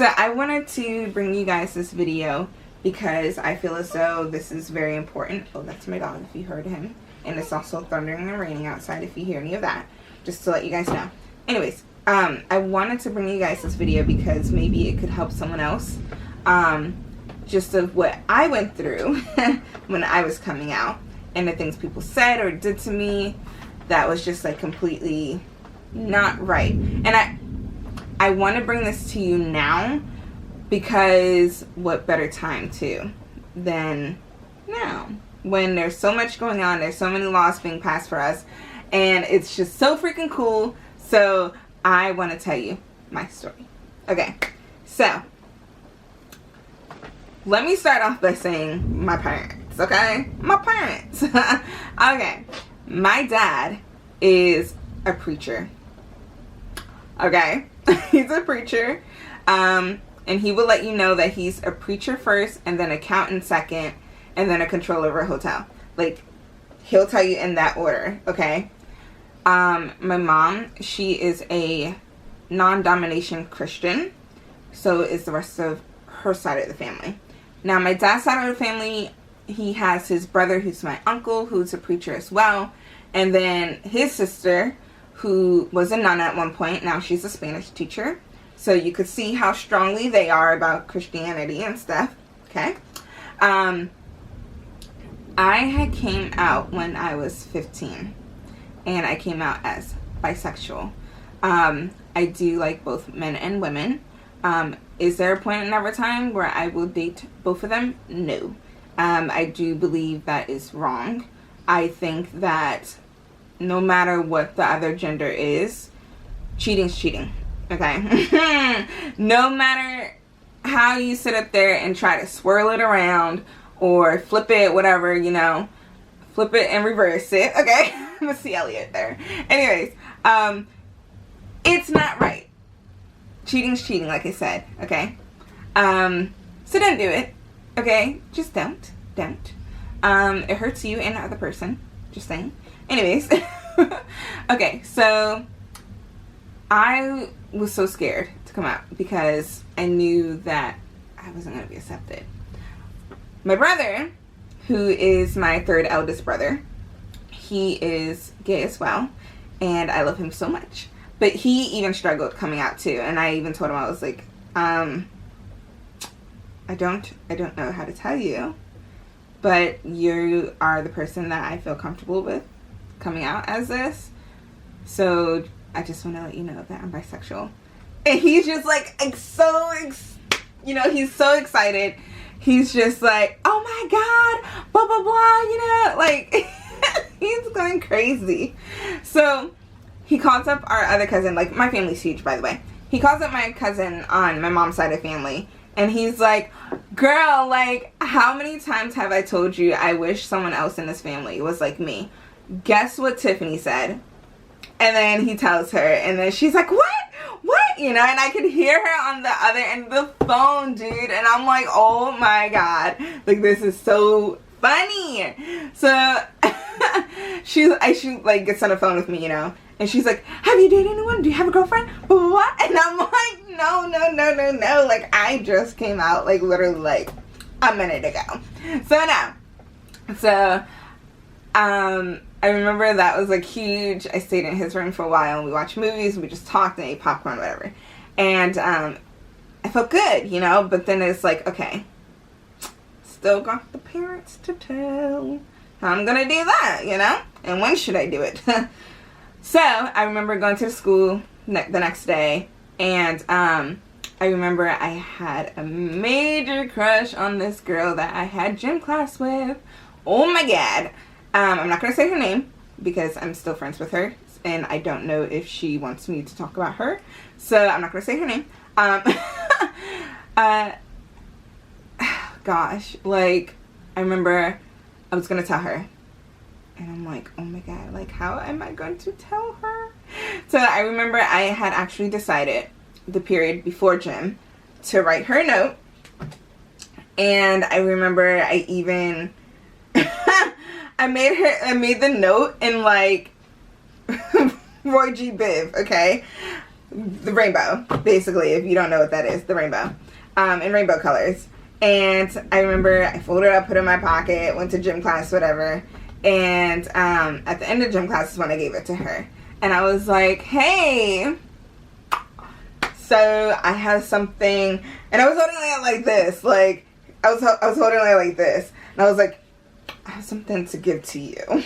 So I wanted to bring you guys this video because I feel as though this is very important. Oh, that's my dog if you heard him. And it's also thundering and raining outside if you hear any of that. Just to let you guys know. Anyways, I wanted to bring you guys this video because maybe it could help someone else. Just of what I went through when I was coming out. And the things people said or did to me that was just like completely not right. And I want to bring this to you now because what better time to than now when there's so much going on, there's so many laws being passed for us, and it's just so freaking cool. So I want to tell you my story. Okay, so let me start off by saying my parents, okay? My parents. Okay, my dad is a preacher. Okay, he's a preacher. And he will let you know that he's a preacher first, and then accountant second, and then a controller of a hotel. Like, he'll tell you in that order, okay? My mom, she is a non-domination Christian. So is the rest of her side of the family. Now, my dad's side of the family, he has his brother, who's my uncle, who's a preacher as well. And then his sister, who was a nun at one point. Now she's a Spanish teacher. So you could see how strongly they are about Christianity and stuff. Okay. I had came out when I was 15. And I came out as bisexual. I do like both men and women. Is there a point in every time where I will date both of them? No. I do believe that is wrong. I think that no matter what the other gender is, cheating's cheating. Okay? No matter how you sit up there and try to swirl it around or flip it, whatever, you know, flip it and reverse it. Okay? Missy Elliott there. Anyways, it's not right. Cheating's cheating, like I said. Okay? So don't do it. Okay? Just don't. Don't. It hurts you and the other person. Just saying. Anyways. Okay, so I was so scared to come out because I knew that I wasn't going to be accepted. My brother, who is my third eldest brother, he is gay as well, and I love him so much. But he even struggled coming out too, and I even told him, I was like, I don't know how to tell you, but you are the person that I feel comfortable with coming out as this. So I just want to let you know that I'm bisexual. And he's just like, he's so excited. He's just like, oh my God, blah, blah, blah, you know, like, he's going crazy. So he calls up our other cousin, like, my family's huge, by the way. He calls up my cousin on my mom's side of the family, and he's like, girl, like, how many times have I told you I wish someone else in this family was like me? Guess what Tiffany said? And then he tells her, and then she's like, what? You know, and I could hear her on the other end of the phone, dude. And I'm like, oh my God. Like, this is so funny. So, she like gets on the phone with me, you know. And she's like, have you dated anyone? Do you have a girlfriend? What? And I'm like, no. Like, I just came out, like, literally, like, a minute ago. So, now. So, I remember that was like huge. I stayed in his room for a while and we watched movies and we just talked and ate popcorn, whatever. And I felt good, you know, but then it's like, okay, still got the parents to tell how I'm gonna do that, you know, and when should I do it? So I remember going to the school the next day, and I remember I had a major crush on this girl that I had gym class with. Oh my God. I'm not going to say her name because I'm still friends with her, and I don't know if she wants me to talk about her, so I'm not going to say her name. Gosh, like, I remember I was going to tell her, and I'm like, oh my God, like, how am I going to tell her? So I remember I had actually decided the period before gym to write her a note, and I remember I even... I made the note in, like, Roy G. Biv, okay? the rainbow, basically, if you don't know what that is, the rainbow, in rainbow colors. And I remember I folded it up, put it in my pocket, went to gym class, whatever. And at the end of gym class is when I gave it to her. And I was like, hey, so I have something, and I was holding it like this, like, I was holding it like this, and I was like, I have something to give to you.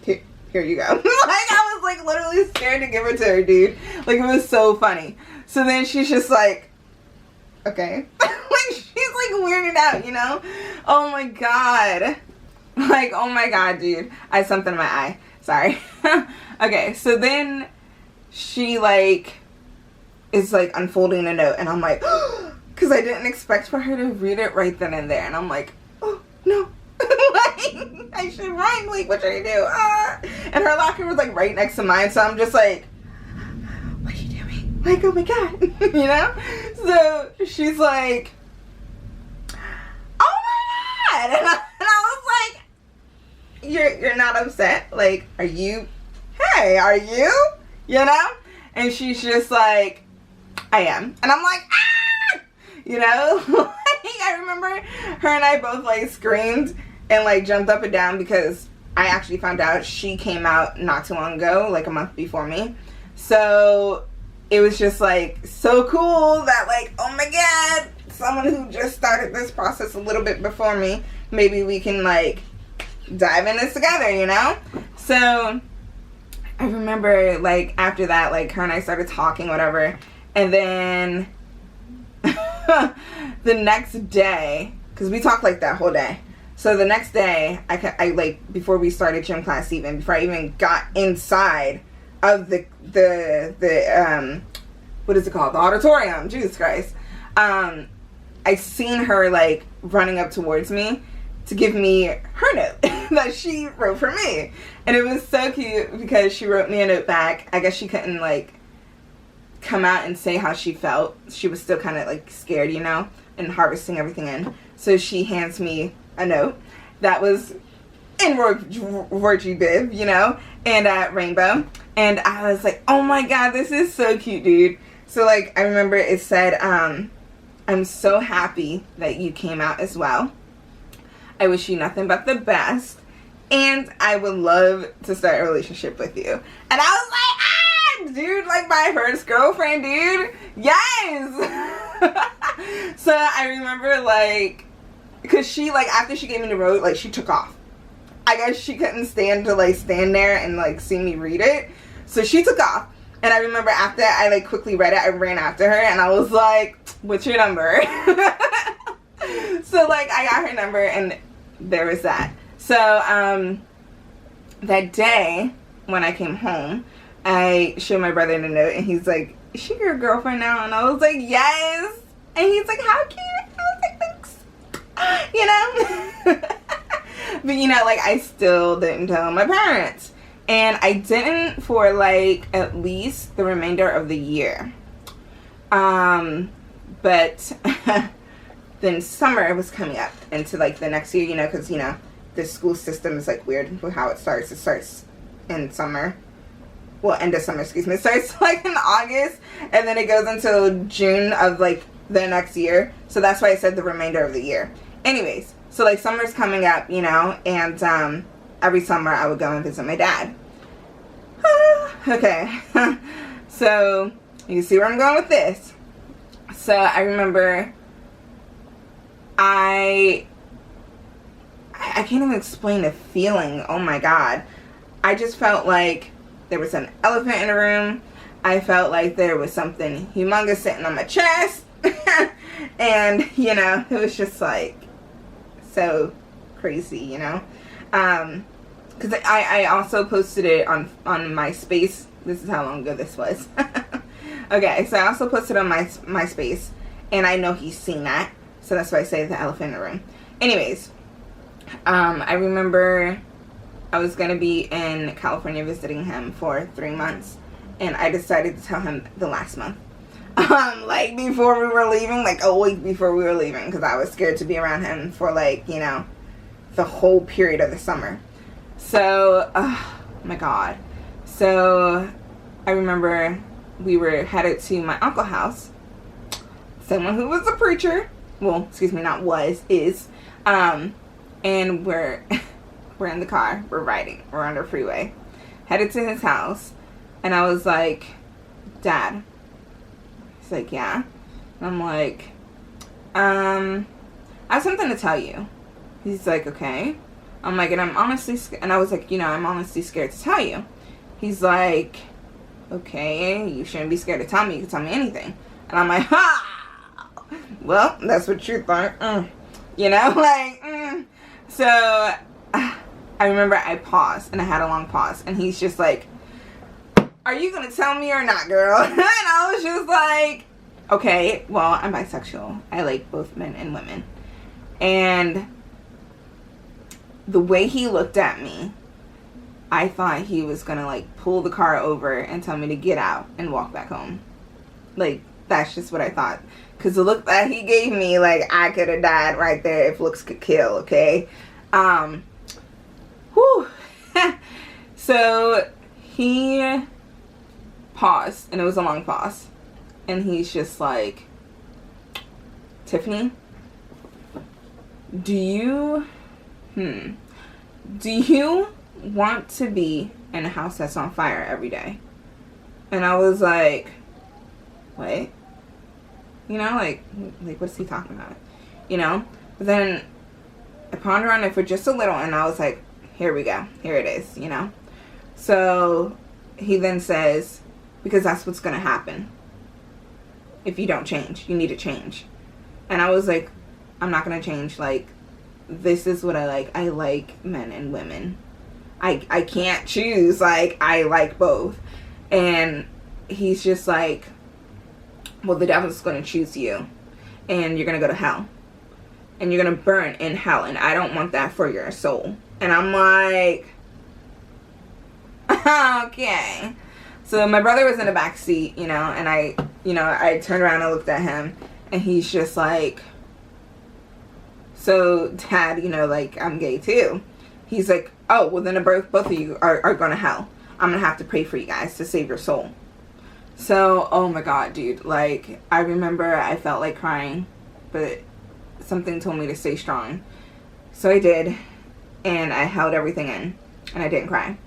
Here you go. Like, I was like literally scared to give it to her, dude. Like, it was so funny. So then she's just like, okay. Like, she's like weirded out, you know? Oh my god. Like, oh my god, dude. I had something in my eye. Sorry. Okay, so then she like is like unfolding a note, and I'm like, because I didn't expect for her to read it right then and there, and I'm like, oh no. Like, I should run. Like, what should I do? And her locker was like right next to mine, so I'm just like, what are you doing? Like, oh my god. You know? So she's like, oh my god. And I was like, you're not upset? Like, are you? Hey, are you? You know? And she's just like, I am. And I'm like, ah! You know? Like, I remember her and I both like screamed and like jumped up and down because I actually found out she came out not too long ago, like a month before me. So it was just like so cool that like, oh my god, someone who just started this process a little bit before me, maybe we can like dive in this together, you know? So I remember like after that, like her and I started talking, whatever, and then the next day, because we talked like that whole day. So the next day, I like, before we started gym class even, before I even got inside of the what is it called? The auditorium, Jesus Christ. I seen her like running up towards me to give me her note that she wrote for me. And it was so cute because she wrote me a note back. I guess she couldn't like come out and say how she felt. She was still kind of like scared, you know, and harvesting everything in. So she hands me a note that was in Roji bib, you know, and rainbow. And I was like, oh my god, this is so cute, dude. So like, I remember it said, I'm so happy that you came out as well. I wish you nothing but the best. And I would love to start a relationship with you. And I was like, ah, dude, like my first girlfriend, dude. Yes. So I remember like, because she, like, after she gave me the note, like, she took off. I guess she couldn't stand to, like, stand there and, like, see me read it. So she took off. And I remember after I, like, quickly read it, I ran after her. And I was like, what's your number? So, like, I got her number. And there was that. So, that day, when I came home, I showed my brother the note. And he's like, is she your girlfriend now? And I was like, yes. And he's like, how cute. I was like, thanks. You know? But you know, like, I still didn't tell my parents, and I didn't for like at least the remainder of the year. But then summer was coming up into like the next year, you know, because you know the school system is like weird with how it starts. It starts in summer, well, end of summer, excuse me. It starts like in August, and then it goes until June of like the next year. So that's why I said the remainder of the year. Anyways, so like summer's coming up, you know, and every summer I would go and visit my dad. Okay. So you see where I'm going with this. So I remember I can't even explain the feeling. Oh my god. I just felt like there was an elephant in the room. I felt like there was something humongous sitting on my chest. And, you know, it was just like so crazy, you know. Because I also posted it on MySpace. This is how long ago this was. Okay, so I also posted on my MySpace. And I know he's seen that. So that's why I say the elephant in the room. Anyways, I remember I was going to be in California visiting him for 3 months. And I decided to tell him the last month. Like before we were leaving, like a week before we were leaving, because I was scared to be around him for like, you know, the whole period of the summer. So, oh my god. So I remember we were headed to my uncle's house. Someone who was a preacher. Well, excuse me, not was, is. And we're in the car. We're riding. We're on the freeway. Headed to his house. And I was like, Dad. He's like, yeah. And I'm like, I have something to tell you. He's like, okay. I'm like, and I'm honestly, and I was like, I'm honestly scared to tell you. He's like, okay, you shouldn't be scared to tell me. You can tell me anything. And I'm like, ha! Well, that's what you thought. So I remember I paused, and I had a long pause, and he's just like, are you going to tell me or not, girl? And I was just like, okay, well, I'm bisexual. I like both men and women. And the way he looked at me, I thought he was going to, like, pull the car over and tell me to get out and walk back home. Like, that's just what I thought. Because the look that he gave me, like, I could have died right there if looks could kill, okay? Whew. So, he paused, and it was a long pause. And he's just like, Tiffany, do you want to be in a house that's on fire every day? And I was like, what? Like what's he talking about? But then I pondered on it for just a little, and I was like, here we go. Here it is, So he then says, because that's what's going to happen. If you don't change, you need to change. And I was like, I'm not going to change. Like, this is what I like. I like men and women. I can't choose. Like, I like both. And he's just like, well, the devil's going to choose you. And you're going to go to hell. And you're going to burn in hell. And I don't want that for your soul. And I'm like, okay. So my brother was in the back seat, and I turned around and looked at him, and he's just like, so Dad, like, I'm gay too. He's like, oh, well then both of you are going to hell. I'm going to have to pray for you guys to save your soul. So, oh my God, dude, like, I remember I felt like crying, but something told me to stay strong. So I did, and I held everything in, and I didn't cry.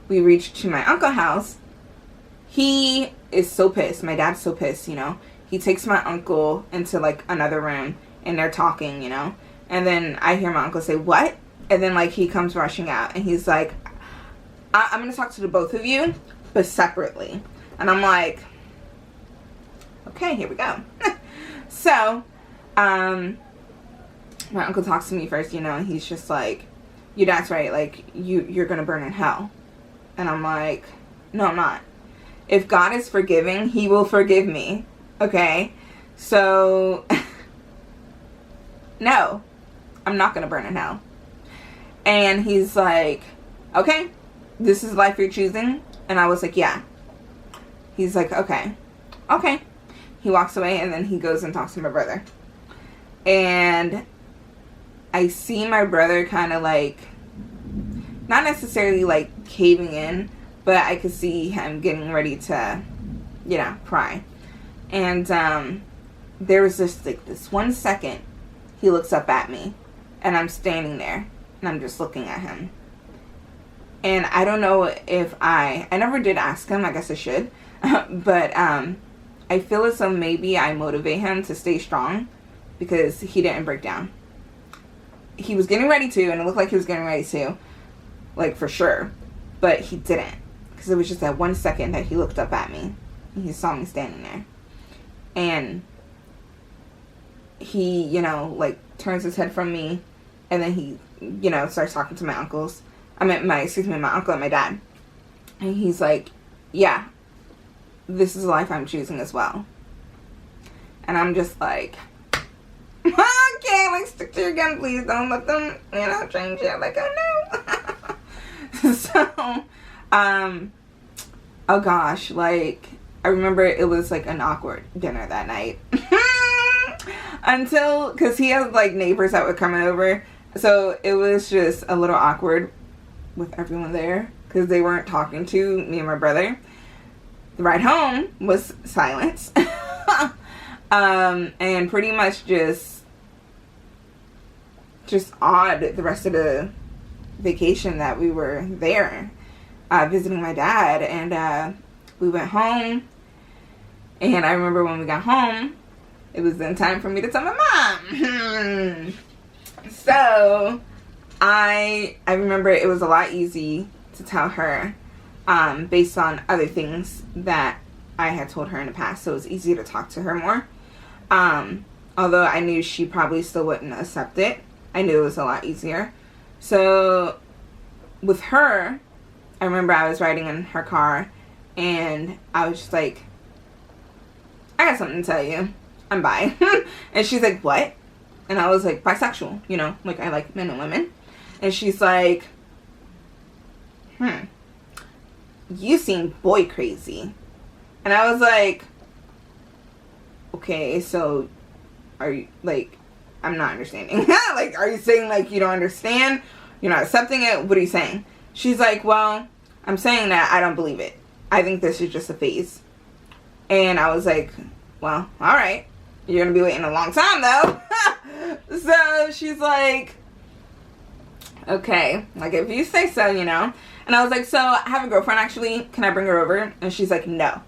We reached to my uncle's house. He is so pissed. My dad's so pissed, He takes my uncle into, like, another room, and they're talking, And then I hear my uncle say, what? And then, like, he comes rushing out, and he's like, I'm going to talk to the both of you, but separately. And I'm like, okay, here we go. So, my uncle talks to me first, and he's just like, your dad's right, like, you're going to burn in hell. And I'm like, no, I'm not. If God is forgiving, he will forgive me. Okay? So, no, I'm not going to burn in hell. And he's like, okay, this is life you're choosing? And I was like, yeah. He's like, okay. He walks away, and then he goes and talks to my brother. And I see my brother kind of like, not necessarily like caving in, but I could see him getting ready to, cry. And there was just like this 1 second he looks up at me, and I'm standing there, and I'm just looking at him. And I don't know if I never did ask him, I guess I should, but I feel as though maybe I motivate him to stay strong, because he didn't break down. He was getting ready to, and it looked like he was getting ready to, like, for sure, but he didn't, because it was just that 1 second that he looked up at me, and he saw me standing there, and he, like, turns his head from me, and then he, starts talking to my uncles, my uncle and my dad, and he's like, yeah, this is the life I'm choosing as well. And I'm just like, okay, like, stick to your gun, please, don't let them, change it, like, oh no. So, oh gosh, like, I remember it was, like, an awkward dinner that night. Because he has, like, neighbors that would come over, so it was just a little awkward with everyone there, because they weren't talking to me and my brother. The ride home was silence. And pretty much just odd the rest of the vacation that we were there visiting my dad. And we went home, and I remember when we got home, it was then time for me to tell my mom. So I remember it was a lot easy to tell her based on other things that I had told her in the past, so it was easy to talk to her more. Although I knew she probably still wouldn't accept it, I knew it was a lot easier. So with her, I remember I was riding in her car, and I was just like, I got something to tell you. I'm bi. And she's like, what? And I was like, bisexual, you know, like I like men and women. And she's like, you seem boy crazy. And I was like, okay, so are you, like, I'm not understanding. Like, are you saying, like, you don't understand? You're not accepting it? What are you saying? She's like, well, I'm saying that I don't believe it. I think this is just a phase. And I was like, well, all right. You're going to be waiting a long time, though. So she's like, okay, like, if you say so, you know. And I was like, so I have a girlfriend, actually. Can I bring her over? And she's like, no.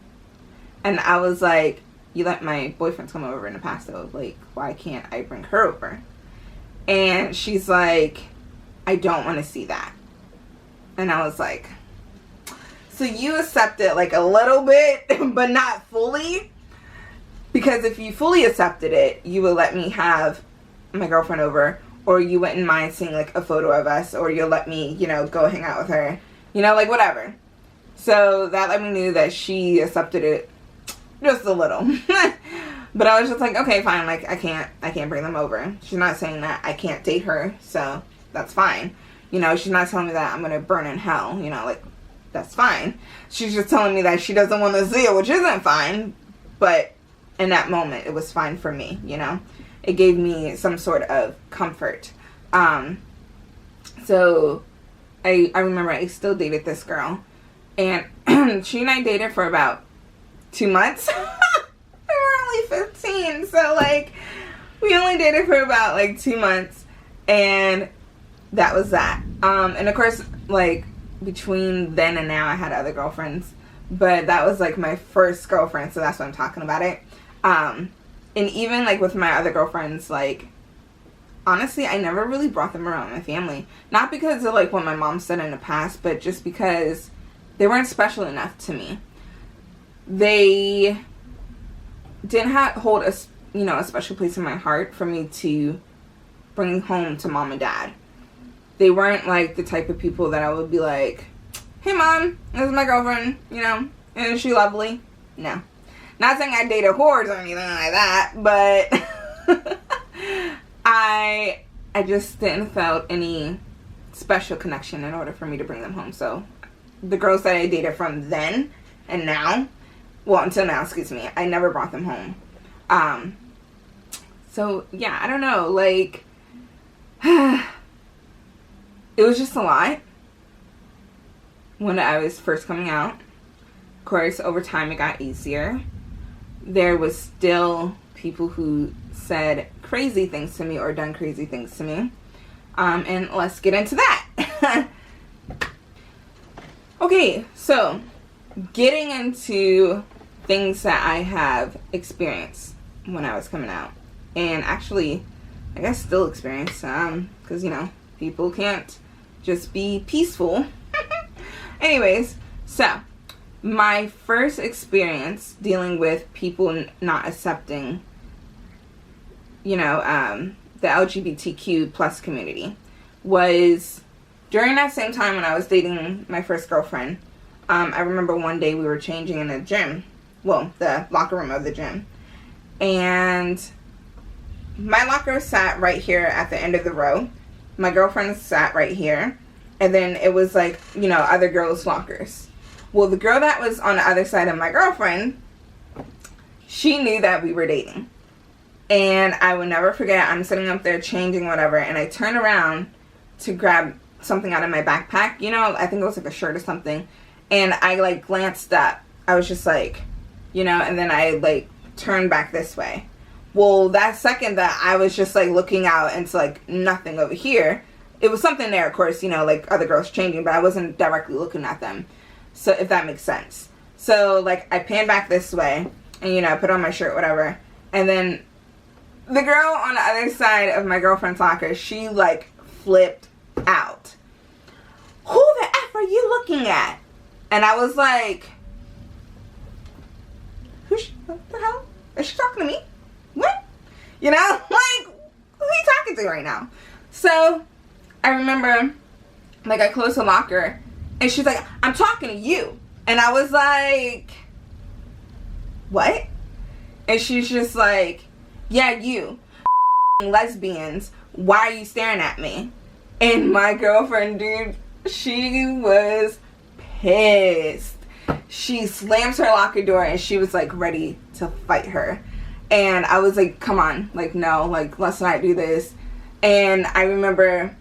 And I was like, you let my boyfriends come over in the past, though. Like, why can't I bring her over? And she's like, I don't want to see that. And I was like, so you accept it, like, a little bit, but not fully? Because if you fully accepted it, you would let me have my girlfriend over, or you wouldn't mind seeing, like, a photo of us, or you'll let me, you know, go hang out with her. You know, like, whatever. So that let me know that she accepted it just a little. But I was just like, okay, fine, like, I can't bring them over. She's not saying that I can't date her, so that's fine. You know, she's not telling me that I'm gonna burn in hell, you know, like, that's fine. She's just telling me that she doesn't want to see it, which isn't fine, but in that moment, it was fine for me, you know? It gave me some sort of comfort. So I remember I still dated this girl, and she and I dated for about 2 months. We were only 15, so, like, we only dated for about, like, 2 months, and that was that. And of course, like, between then and now, I had other girlfriends, but that was, like, my first girlfriend, so that's why I'm talking about it. And even, like, with my other girlfriends, like, honestly, I never really brought them around my family. Not because of, like, what my mom said in the past, but just because they weren't special enough to me. They didn't hold a, you know, a special place in my heart for me to bring home to mom and dad. They weren't, like, the type of people that I would be like, hey, mom, this is my girlfriend, you know, and is she lovely? No. Not saying I dated whores or anything like that, but I just didn't felt any special connection in order for me to bring them home. So the girls that I dated from then and now, well, until now, excuse me, I never brought them home. So yeah, I don't know, like, it was just a lot when I was first coming out. Of course, over time it got easier. There was still people who said crazy things to me or done crazy things to me. And let's get into that. Okay, so getting into things that I have experienced when I was coming out. And actually, I guess still experience, because, you know, people can't just be peaceful. Anyways, so my first experience dealing with people not accepting, you know, the LGBTQ plus community was during that same time when I was dating my first girlfriend. I remember one day we were changing in the gym, well, the locker room of the gym, and my locker sat right here at the end of the row. My girlfriend sat right here, and then it was like, you know, other girls' lockers. Well, the girl that was on the other side of my girlfriend, she knew that we were dating. And I will never forget, I'm sitting up there changing whatever, and I turn around to grab something out of my backpack, you know, I think it was like a shirt or something, and I, like, glanced up, I was just like, you know, and then I like turned back this way. Well, that second that I was just like looking out into like nothing over here, it was something there, of course, you know, like other girls changing, but I wasn't directly looking at them. So if that makes sense. So like I panned back this way and, you know, put on my shirt, whatever. And then the girl on the other side of my girlfriend's locker, she like flipped out. Who the F are you looking at? And I was like, what the hell? Is she talking to me? What? You know, like, who are you talking to right now? So I remember, like, I closed the locker and she's like, I'm talking to you. And I was like, what? And she's just like, yeah, you lesbians, why are you staring at me? And my girlfriend, dude, she was pissed. She slams her locker door and she was like ready to fight her. And I was like, come on, like, no, like, let's not do this. And I remember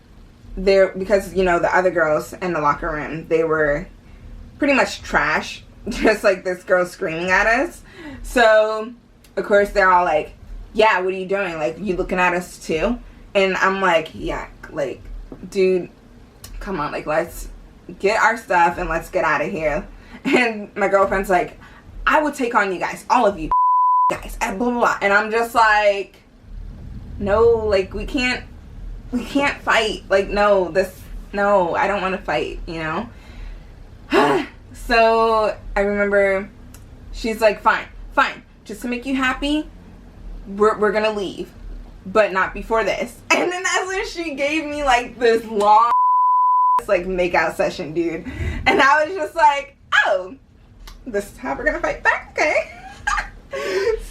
there, because, you know, the other girls in the locker room, they were pretty much trash, just like this girl screaming at us. So of course they're all like, yeah, what are you doing? Like, you looking at us too? And I'm like, yeah, like, dude, come on, like, let's get our stuff and let's get out of here. And my girlfriend's like, I would take on you guys, all of you guys, and blah, blah, blah. And I'm just like, no, like, we can't fight. Like, no, I don't want to fight, you know? So I remember she's like, fine, just to make you happy, we're gonna leave, but not before this. And then that's when she gave me like this long like make-out session, dude. And I was just like, oh, this is how we're gonna fight back, okay?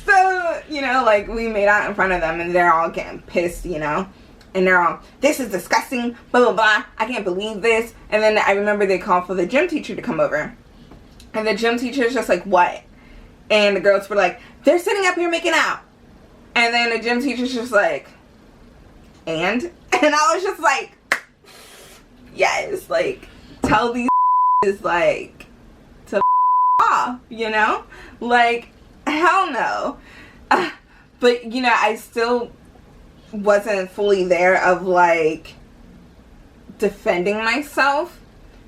So, you know, like, we made out in front of them and they're all getting pissed, you know, and they're all, this is disgusting, blah blah blah, I can't believe this. And then I remember they called for the gym teacher to come over, and the gym teacher is just like, what? And the girls were like, they're sitting up here making out. And then the gym teacher's just like, and I was just like, yes, like, tell these is like to off, you know, like, hell no. But, you know, I still wasn't fully there of like defending myself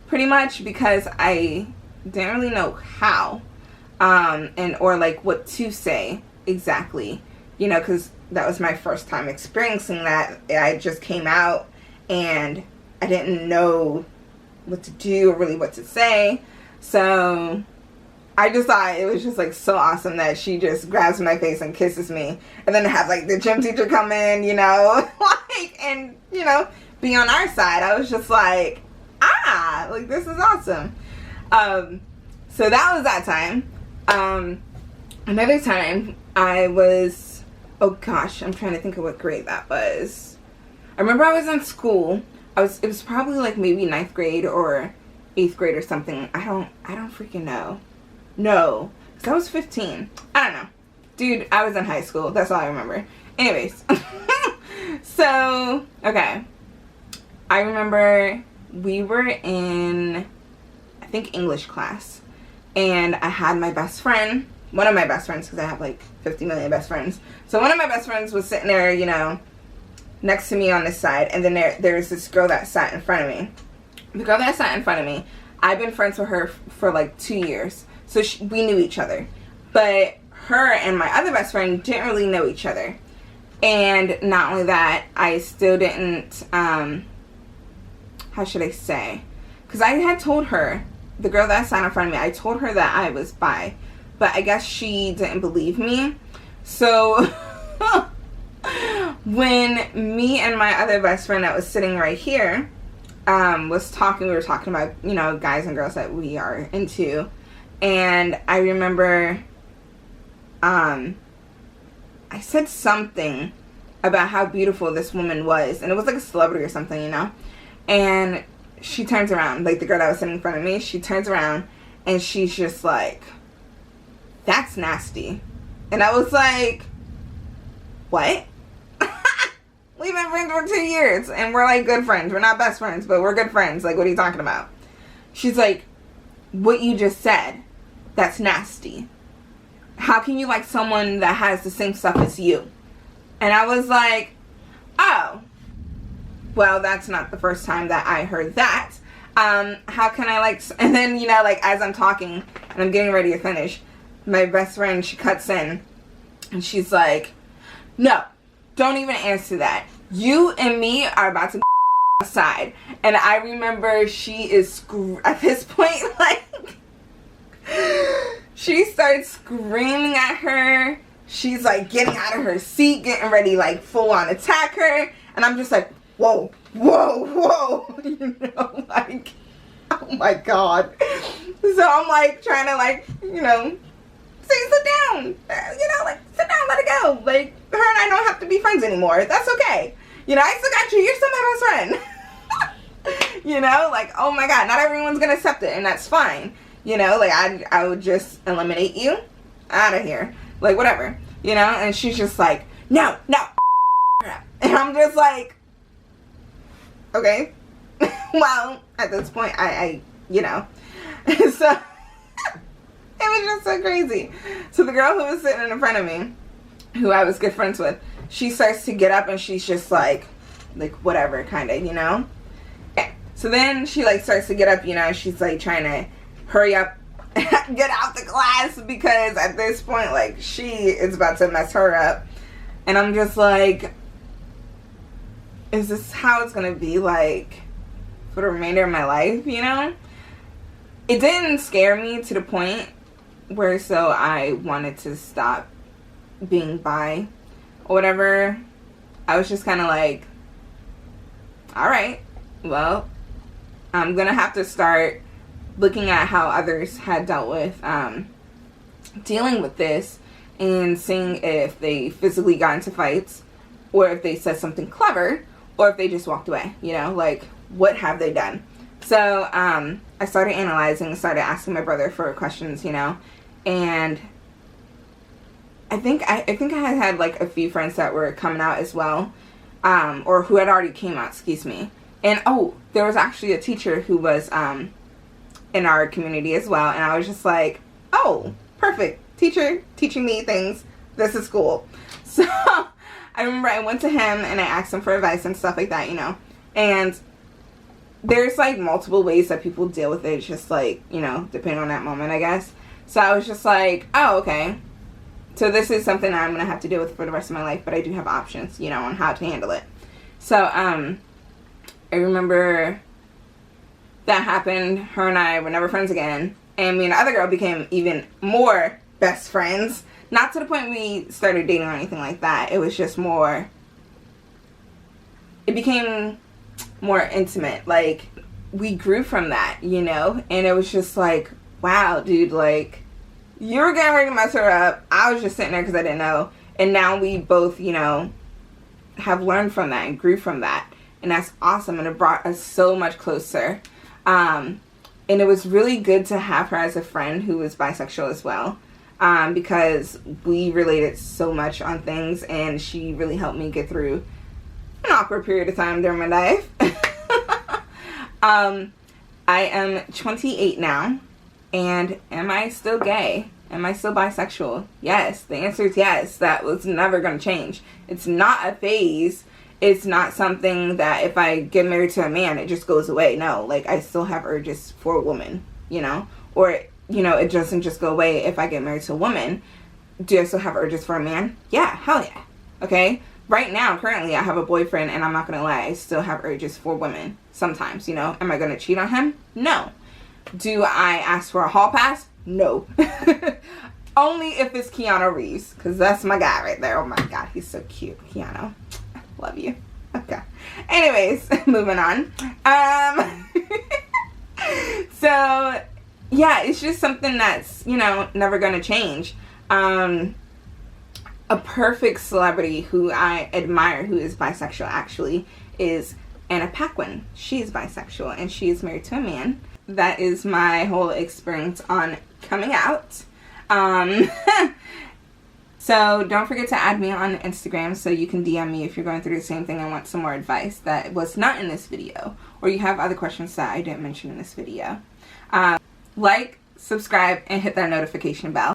pretty much, because I didn't really know how and or like what to say exactly, you know, because that was my first time experiencing that. I just came out and I didn't know what to do or really what to say. So I just thought it was just like so awesome that she just grabs my face and kisses me, and then to have like the gym teacher come in, you know, like, and, you know, be on our side. I was just like, like, this is awesome. So that was that time. Another time I was, oh gosh, I'm trying to think of what grade that was. I remember I was in school. It was probably like maybe 9th grade or 8th grade or something. I don't freaking know. No, because I was 15. I don't know. Dude, I was in high school. That's all I remember. Anyways. So, okay. I remember we were in, I think, English class. And I had my best friend, one of my best friends, because I have like 50 million best friends. So one of my best friends was sitting there, you know, next to me on this side. And then there's this girl that sat in front of me. The girl that sat in front of me, I've been friends with her for like 2 years. So we knew each other. But her and my other best friend didn't really know each other. And not only that, I still didn't, how should I say? Because I had told her, the girl that sat in front of me, I told her that I was bi. But I guess she didn't believe me. So when me and my other best friend that was sitting right here was talking, we were talking about, you know, guys and girls that we are into. And I remember I said something about how beautiful this woman was. And it was like a celebrity or something, you know. And she turns around, like the girl that was sitting in front of me, she turns around and she's just like, that's nasty. And I was like, what? We've been friends for 2 years and we're like good friends. We're not best friends, but we're good friends. Like, what are you talking about? She's like, what you just said That's nasty. How can you like someone that has the same stuff as you? And I was like, oh, well, that's not the first time that I heard that. How can I like, and then, you know, like as I'm talking and I'm getting ready to finish, my best friend, she cuts in and she's like, no, don't even answer that. You and me are about to go outside. And I remember she is, at this point, like, she starts screaming at her. She's like getting out of her seat, getting ready, like full on attack her. And I'm just like, whoa, whoa, whoa. You know, like, oh my God. So I'm like trying to like, you know, say sit down. You know, like sit down, let it go. Like her and I don't have to be friends anymore. That's okay. You know, I still got you. You're still my best friend. You know, like, oh my God, not everyone's gonna accept it, and that's fine. You know, like I would just eliminate you out of here. Like whatever. You know, and she's just like, no, no. And I'm just like, okay. Well, at this point, I you know. So it was just so crazy. So the girl who was sitting in front of me, who I was good friends with, she starts to get up and she's just like whatever, kind of, you know. Yeah. So then she like starts to get up, you know. She's like trying to hurry up, get out the class, because at this point, like, she is about to mess her up. And I'm just like, is this how it's gonna be like for the remainder of my life, you know? It didn't scare me to the point where so I wanted to stop being bi or whatever. I was just kind of like, alright, well, I'm gonna have to start looking at how others had dealt with dealing with this and seeing if they physically got into fights, or if they said something clever, or if they just walked away, you know, like what have they done? So I started analyzing, started asking my brother for questions, you know, and I think I had like a few friends that were coming out as well, or who had already came out, excuse me. And oh, there was actually a teacher who was in our community as well, and I was just like, oh, perfect, teacher teaching me things, this is cool. So I remember I went to him and I asked him for advice and stuff like that, you know. And there's like multiple ways that people deal with it, just like, you know, depending on that moment, I guess. So I was just like, oh, okay, so this is something that I'm gonna have to deal with for the rest of my life, but I do have options, you know, on how to handle it. So I remember that happened. Her and I were never friends again, and me and the other girl became even more best friends. Not to the point we started dating or anything like that. It was just more, it became more intimate. Like, we grew from that, you know? And it was just like, wow, dude, like, you were getting ready to mess her up. I was just sitting there because I didn't know. And now we both, you know, have learned from that and grew from that. And that's awesome. And it brought us so much closer. And it was really good to have her as a friend who was bisexual as well. Because we related so much on things, and she really helped me get through an awkward period of time during my life. I am 28 now, and am I still gay? Am I still bisexual? Yes, the answer is yes. That was never going to change. It's not a phase. It's not something that if I get married to a man, it just goes away. No, like, I still have urges for a woman, you know, or, you know, it doesn't just go away if I get married to a woman. Do I still have urges for a man? Yeah, hell yeah. Okay? Right now, currently, I have a boyfriend, and I'm not going to lie, I still have urges for women sometimes, you know? Am I going to cheat on him? No. Do I ask for a hall pass? No. Only if it's Keanu Reeves, because that's my guy right there. Oh my God, he's so cute, Keanu. Love you. Okay. Anyways, moving on. So, yeah, it's just something that's, you know, never going to change. A perfect celebrity who I admire who is bisexual actually is Anna Paquin. She's bisexual and she is married to a man. That is my whole experience on coming out. So don't forget to add me on Instagram so you can DM me if you're going through the same thing and want some more advice that was not in this video, or you have other questions that I didn't mention in this video. Like, subscribe, and hit that notification bell.